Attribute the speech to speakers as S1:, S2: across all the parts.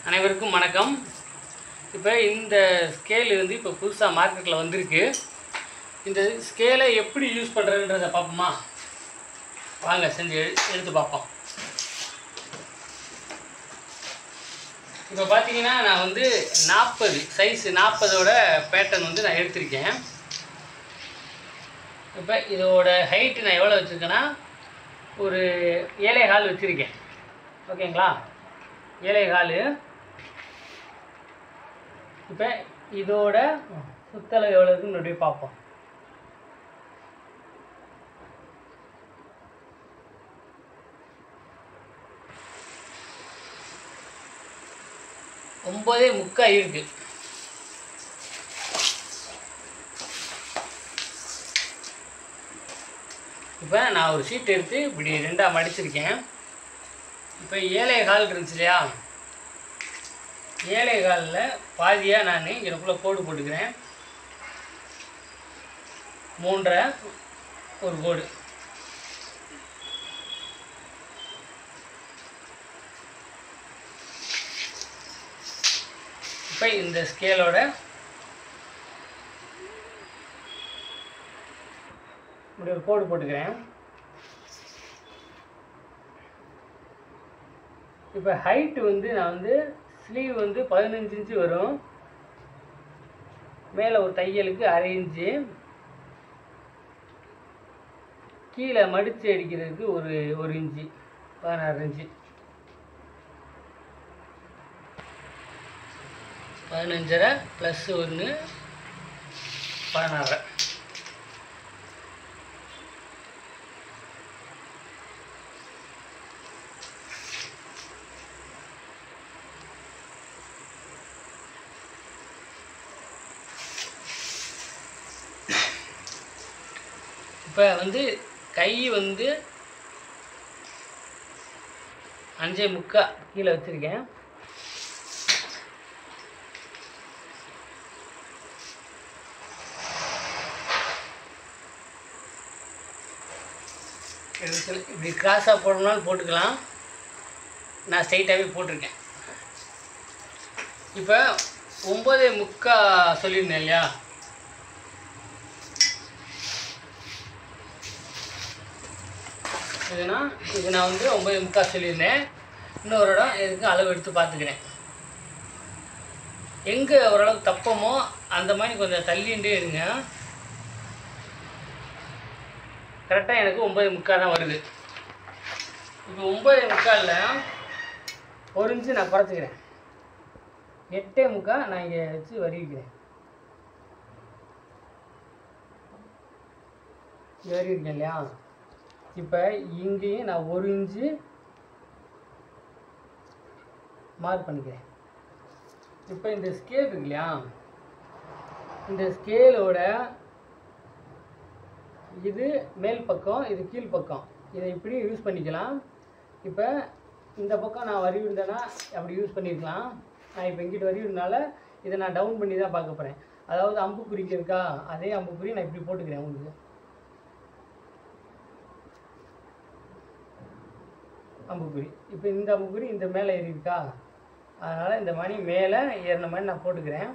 S1: அனைவருக்கும் வணக்கம். இப்போ இந்த ஸ்கேல் வந்து இப்போ புதுசாக மார்க்கெட்டில் வந்திருக்கு. இந்த ஸ்கேலை எப்படி யூஸ் பண்ணுறதுன்றதை பார்ப்போமா? வாங்க செஞ்சு எடுத்து பார்ப்போம். இப்போ பார்த்தீங்கன்னா நான் வந்து 40 சைஸ் 40ஓட பேட்டர்ன் வந்து நான் எடுத்திருக்கேன். இப்போ இதோட ஹைட்டு நான் எவ்வளோ வச்சுருக்கேன்னா ஒரு 7.25 வச்சுருக்கேன். ஓகேங்களா? 7.25. இப்போ இதோட சுத்தளவு எவ்வளோ இருக்குன்னு அப்படியே பார்ப்போம். ஒம்பதே முக்கால் இருக்கு. இப்போ நான் ஒரு ஷீட் எடுத்து இப்படி 2ஆக மடிச்சிருக்கேன். இப்போ 7.25 இருந்துச்சு இல்லையா? 7.25 பாதியாக நான் எனக்குள்ளே கோடு போட்டுக்கிறேன். 3.5 ஒரு கோடு. இப்போ இந்த ஸ்கேலோட இப்படி ஒரு கோடு போட்டுக்கிறேன். இப்போ ஹைட்டு வந்து நான் வந்து ஸ்லீவ் வந்து 15 இன்ச்சு வரும். மேலே ஒரு தையலுக்கு 1/2 இன்ச்சு, கீழே மடித்து அடிக்கிறதுக்கு ஒரு இன்ச்சு, 16 இன்ச்சு. 15.5 + 1 16. இப்போ வந்து கை வந்து 5.25 கீழே வச்சுருக்கேன். இப்படி கிராஸாக போடணும்னாலும் போட்டுக்கலாம். நான் ஸ்ட்ரைட்டாகவே போட்டிருக்கேன். இப்போ 9.25 சொல்லியிருந்தேன் இல்லையா? இது நான் வந்து 9.25 சொல்லியிருந்தேன். இன்னொரு இடம் எதுக்கு அளவு எடுத்து பார்த்துக்கிறேன். எங்கே ஓரளவுக்கு தப்பமோ அந்த மாதிரி கொஞ்சம் தள்ளிகிட்டே இருங்க. கரெக்டாக எனக்கு 9.25 தான் வருது. இப்போ 9.25 1 இன்ச்சு நான் குறைச்சிக்கிறேன். 8.25 நான் இங்கே வச்சு வரிக்கிறேன். இங்கே வரியிருக்கேன் இல்லையா? இப்போ இங்கேயும் நான் 1 இன்ச்சு மார்க் பண்ணிக்கிறேன். இப்போ இந்த ஸ்கேல் இருக்கு இல்லையா? இந்த ஸ்கேலோட இது மேல் பக்கம், இது கீழ் பக்கம். இதை இப்படி யூஸ் பண்ணிக்கலாம். இப்போ இந்த பக்கம் நான் வரி விழுந்தேன்னா அப்படி யூஸ் பண்ணியிருக்கலாம். நான் இப்போ இங்கிட்ட வரி விழுந்தனால இதை நான் டவுன் பண்ணி தான் பார்க்க போகிறேன். அதாவது அம்புக்குறிக்கு இருக்கா, அதே அம்புக்குறி நான் இப்படி போட்டுக்கிறேன். உங்களுக்கு அம்புக்குறி இப்போ இந்த அம்புக்குறி இந்த மேலே ஏறி இருக்கா, அதனால் இந்த மணி மேலே ஏறின மாதிரி நான் போட்டுக்கிறேன்.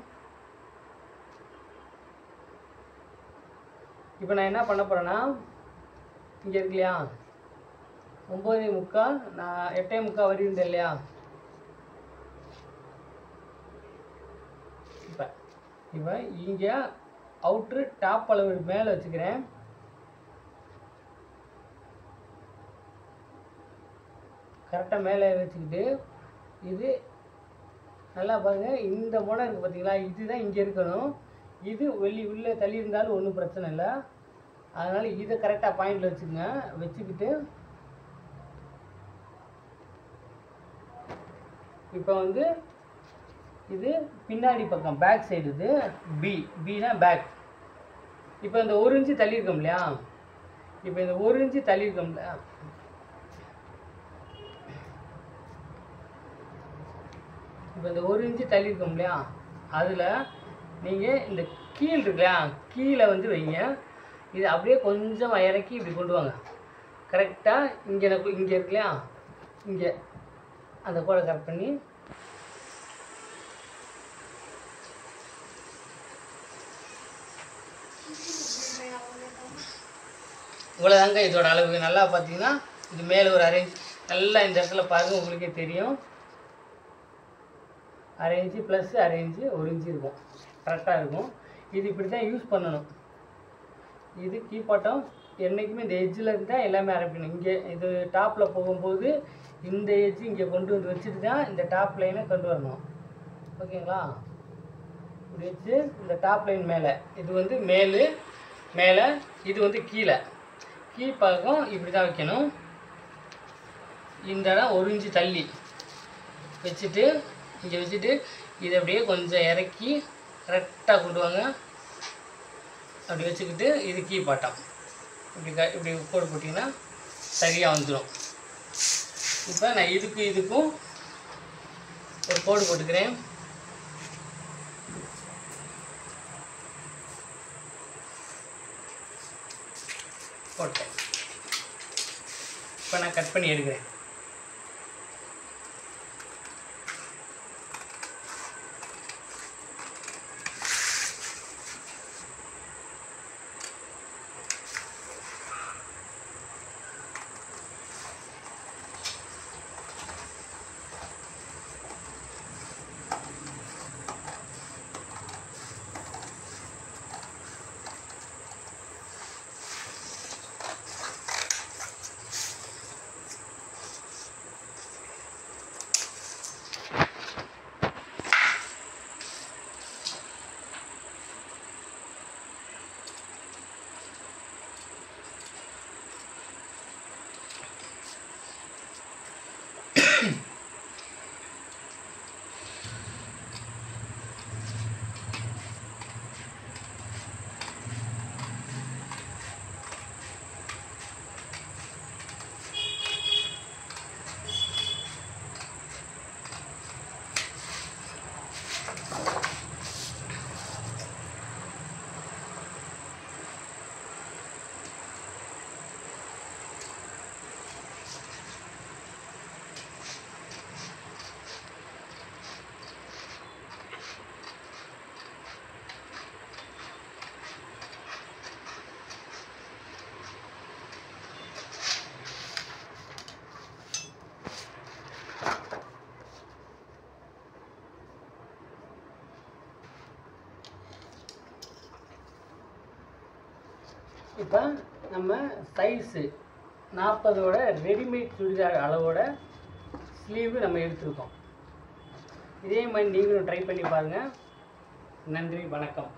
S1: இப்போ நான் என்ன பண்ண போகிறேன்னா, இங்கே இருக்கு இல்லையா 9.25 நான் 8.25 வரி இருந்தேன் இல்லையா? இப்போ இங்கே அவுட்ரு டாப் அளவு மேலே வச்சுக்கிறேன். கரெக்டாக மேலே வச்சுக்கிட்டு இது நல்லா பாருங்கள். இந்த முனை இருக்குது பார்த்தீங்களா? இதுதான் இங்கே இருக்கணும். இது உள்ளே தள்ளி இருந்தாலும் ஒன்றும் பிரச்சனை இல்லை. அதனால் இதை கரெக்டாக பாயிண்டில் வச்சுக்கோங்க. வச்சுக்கிட்டு இப்போ வந்து இது பின்னாடி பக்கம் பேக் சைடு, இது பினா பேக். இப்போ இந்த 1 இன்ச்சு தள்ளியிருக்கோம் இல்லையா? இப்போ இந்த 1 இன்ச்சு தள்ளியிருக்கோம் இல்லையா? இப்போ இந்த 1 இன்ச்சு தள்ளியிருக்கோம் இல்லையா? அதில் நீங்கள் இந்த கீழ் இருக்கு இல்லையா? கீழே வந்து வைங்க. இது அப்படியே கொஞ்சம் இறக்கி இப்படி கொண்டு வாங்க. கரெக்டாக இங்கே இருக்கு இல்லையா? இங்கே அந்த கோடை கட் பண்ணி இவ்வளோதாங்க இதோட அளவு. நல்லா பார்த்தீங்கன்னா இது மேலே ஒரு அரேஞ்ச் நல்லா இந்த இடத்துல பாருங்கள், உங்களுக்கே தெரியும். அரேஞ்சு ப்ளஸ் அரேஞ்சு 1 இன்ச்சு இருக்கும், கரெக்டாக இருக்கும். இது இப்படி தான் யூஸ் பண்ணணும். இது கீப்பாட்டம் என்றைக்குமே இந்த எட்ஜில் இருந்தால் எல்லாமே ஆரம்பிக்கணும். இங்கே இது டாப்பில் போகும்போது இந்த எட்ஜு இங்கே கொண்டு வந்து வச்சுட்டு தான் இந்த டாப் லைனை கொண்டு வரணும். ஓகேங்களா? இப்படி வச்சு இந்த டாப் லைன் மேலே, இது வந்து மேலே, இது வந்து கீழே. கீழ்ப்பக்கம் இப்படி தான் வைக்கணும். இந்த இடம் 1 இன்ச்சு தள்ளி வச்சுட்டு இங்கே வச்சுட்டு இதை அப்படியே கொஞ்சம் இறக்கி கரெக்டாக கொண்டு வாங்க. அப்படி வச்சுக்கிட்டு இது கீழ்ப்பாட்டம் இப்படி கோடு போட்டிங்கன்னா சரியாக வந்துடும். இப்போ நான் இதுக்கும் ஒரு கோடு போட்டுக்கிறேன். போட்டேன். இப்போ நான் கட் பண்ணி எடுக்கிறேன். இப்போ நம்ம சைஸு 40ஓட ரெடிமேட் சுடிதார் அளவோட ஸ்லீவு நம்ம எடுத்துருக்கோம். இதே மாதிரி நீங்களும் ட்ரை பண்ணி பாருங்கள். நன்றி, வணக்கம்.